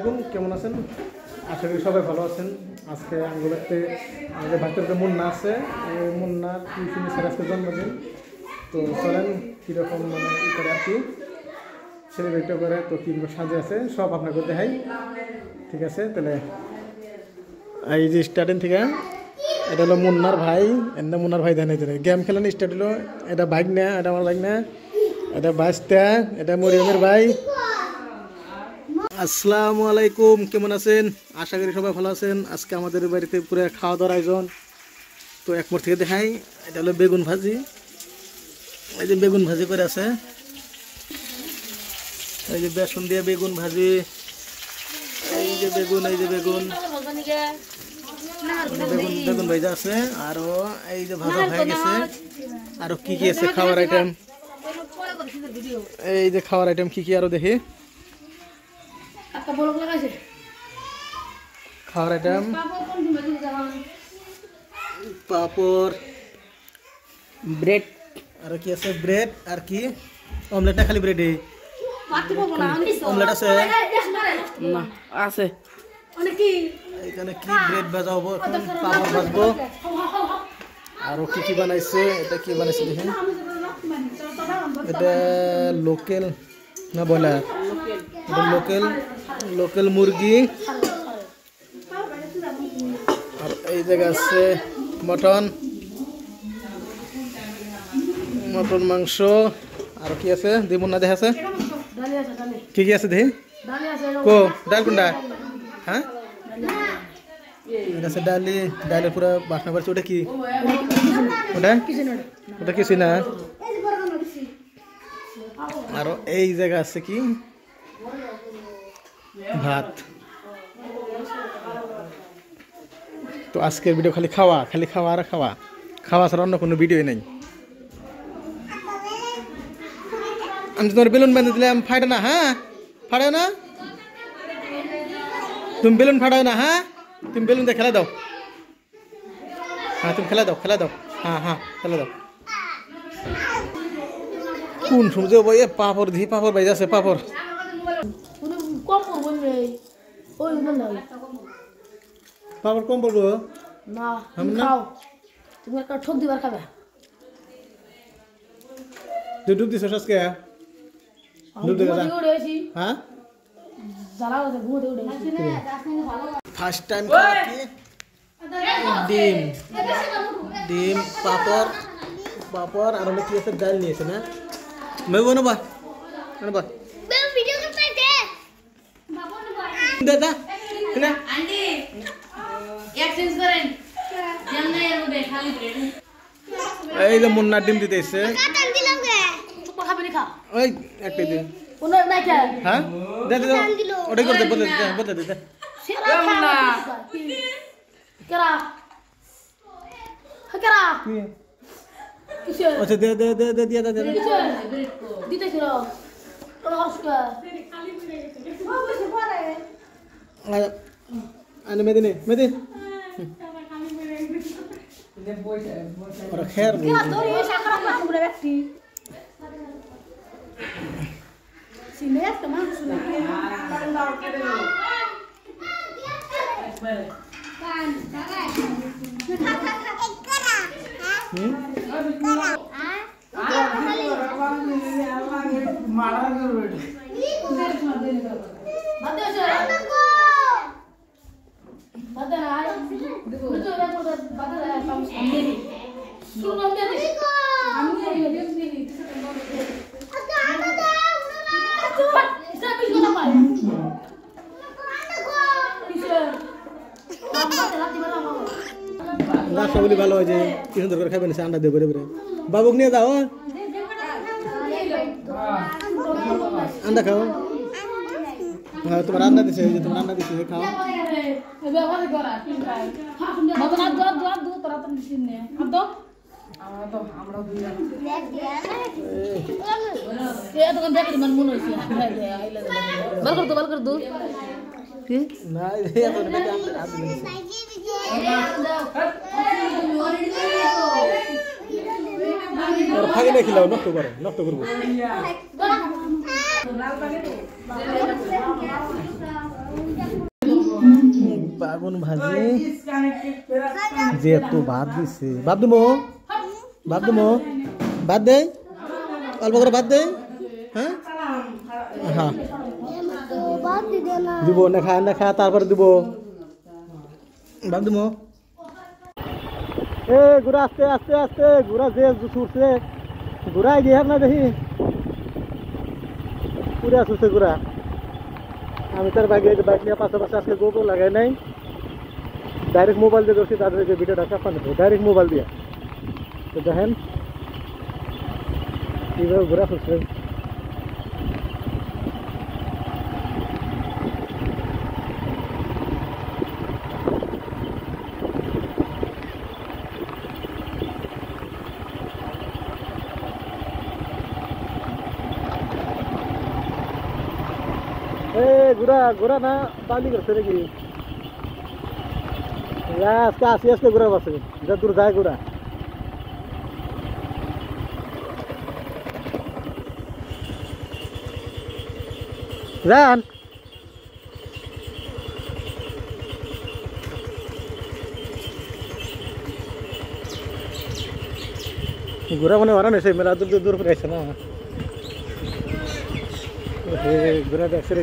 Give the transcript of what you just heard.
আলাইকুম, কেমন আছেন? আশা করি সবাই ভালো আছেন। আজকে আঙ্গুলাতে আমাদের বাচ্চাদের মুন্না আছে, এই মুন্নার টিউশনি স্যার আজকে জন্মদিন। তো চলেন কীরকম মানে ই করে আর কি সেলিব্রেট করে, তো কীরকম সাজে আছে সব আপনাকে দেখাই। ঠিক আছে, তাহলে এই যে স্টার্টিং থেকে এটা হলো মুন্নার ভাই, এমনি মুন্নার ভাই জানাই গেম খেলানো স্টার্ট হলো। এটা বাইক না, এটা আমার বাইক না, এটা বাসটা, এটা মরিয়মের ভাই। আসসালামু আলাইকুম, কেমন আছেন? আশা করি সবাই ভালো আছেন। আজকে আমাদের বাড়িতে পুরো খাওয়া দাওয়ার আয়োজন। তো এক মোড় থেকে দেখাই, এটা হলো বেগুন ভাজি। এই যে বেগুন ভাজি করে আছে, এই যে বেসন দিয়ে বেগুন ভাজি, এই যে বেগুন, এই যে বেগুন বেগুন বেগুন ভাজা আছে। আরো এই যে ভাজা হয়ে গেছে। আরো কি কি আছে খাওয়ার আইটেম, এই যে খাওয়ার আইটেম কি কি আরো দেখি। খাওয়ার আইটেম পাপড়, ব্রেড, আর কি আছে ব্রেড, আর কি অমলেট না খালি ব্রেড? অমলেট আছে না? আছে এখানে কি ব্রেড ভাজা হবো, এখন পাপড় ভাজবো। আরো কি কি বানাইছে, এটা কি বানাইছে দেখেন। এটা লোকাল না ব্রয়লার? এটা লোকাল, লোকাল মুরগি। আর এই জায়গা আছে মটন, মটন মাংস। আর কি আছে দিব না দেখা আছে, কি কি আছে দেখি। কো ডাল কোনটা? হ্যাঁ আছে ডালি, ডালের পুরো বাসনা করছে। ওটা কি? ওটা ওটা কিছু না। আরো এই জায়গা আছে কি ভাত। তো আজকের ভিডিও খালি খাওয়া, খালি খাওয়া আর খাওয়া, খাওয়া ছাড়া অন্য কোনো ভিডিও নেই। আমি তোমার বেলুন বেঁধে দিলাম, ফাটে না? হ্যাঁ ফাটাও না, তুমি বেলুন ফাটাও না। হ্যাঁ তুমি বেলুন দিয়ে খেলা দাও। হ্যাঁ তুমি খেলা দাও, খেলা দাও। হ্যাঁ হ্যাঁ খেলা দাও। কোন সময় ভাই পাপড় দি, পাপড় ভাই আছে পাপড়। পাপড় কম পড়বো না, খাও তুমি একটা ঠক দিবার খাবে। তুই ডুব দিছ আজকে? ডুব দিছ? হ্যাঁ জ্বালাও যে ঘুমোতে উঠেছি। ফার্স্ট টাইম খাচ্ছি ডিম, ডিম পাপড়, পাপড় আর হলো কি আছে ডাল নিয়েছে না? মেবো না বা বা দাদা না আন্টি এক্সচেঞ্জ করেন জানা এর মধ্যে খালি ব্রেড। এই যে মুন্না ডিম দিতে এসে কাটান দিলাম গে চুপ খাবে নি খা। ওই একটা দিন কোন নাই খা। হ্যাঁ দে দে ওটাই করতে বদলে দে, বদলে দে। সেরা না কেরা কেরা কিসে? আচ্ছা দে দে দে দে দিয়া দে দে কিসে দিতে ছিল ওর হসকা ও বসে পড়ে আনে মেদিনে মেদিন ওরা খেয়ার কেরা ধরি ওই সাকরা না কুমড়ে ব্যক্তি সিনে একটা মানুষ না রাস্তা বলি ভালো হয় যে কি সুন্দর করে খাবেন, আন্ডা দিয়ে বেড়ে বেড়ে। বাবুক নিয়ে যাও, আন্ডা খাও। হ্যাঁ তোমার রান্না দিছে, যে তোমার রান্না দিছে খাও। না ফাঁকি না খিলাও, নষ্ট করো, নষ্ট করবো। বাগুন ভাজি যেহেতু ভাত দিছে ভাত দেবো ভাত দে অল্প করে ভাত দে হ্যাঁ হ্যাঁ দিব না খা তারপরে দিব ভাত দেবো এ ঘুরা আস্তে আস্তে আস্তে ঘুরা যে ছুটছে ঘুরাই দিয়ে না দেখি পুরা ছুটছে ঘুরা আমি তার বাইক নিয়ে পাশাপাশি আজকে গোপো লাগাই নাই ডাইরেক্ট মোবাইল দিয়ে ধরছি তাদের যে ভিডিওটা চাপানো ডাইরেক্ট মোবাইল দিয়ে তো দেখেন কীভাবে ঘোরা ফুটছে ঘোরা না পালি করছে নাকি আজকে আজকে ঘোরা বসে যা দূর যায় ঘোরা যান ঘোরা মানে ওরা নেছে মেলা দূর দূর করে আছে না ঘোরা দেখছে